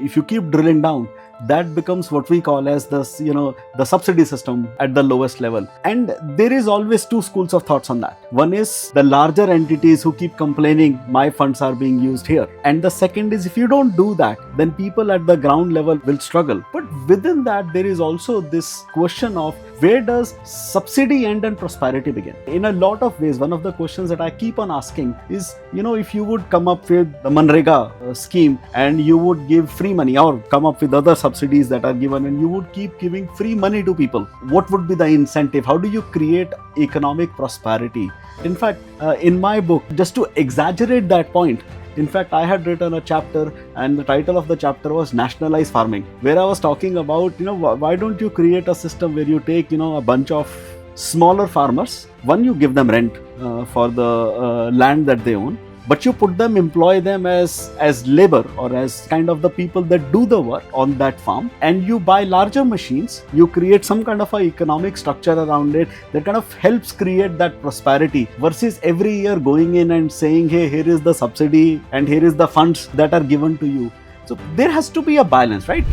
if you keep drilling down, that becomes what we call as the subsidy system at the lowest level. And there is always two schools of thoughts on that. One is the larger entities who keep complaining my funds are being used here, and the second is if you don't do that, then people at the ground level will struggle. But within that, there is also this question of where does subsidy end and prosperity begin? In a lot of ways, one of the questions that I keep on asking is, if you would come up with the Manrega scheme and you would give free money, or come up with other subsidies that are given and you would keep giving free money to people, what would be the incentive? How do you create economic prosperity? In fact, in my book, just to exaggerate that point, in fact, I had written a chapter, and the title of the chapter was Nationalize Farming, where I was talking about, why don't you create a system where you take, a bunch of smaller farmers, one, you give them rent for the land that they own, but you employ them as labor, or as kind of the people that do the work on that farm, and you buy larger machines, you create some kind of a economic structure around it that kind of helps create that prosperity, versus every year going in and saying, hey, here is the subsidy and here is the funds that are given to you. So there has to be a balance, right?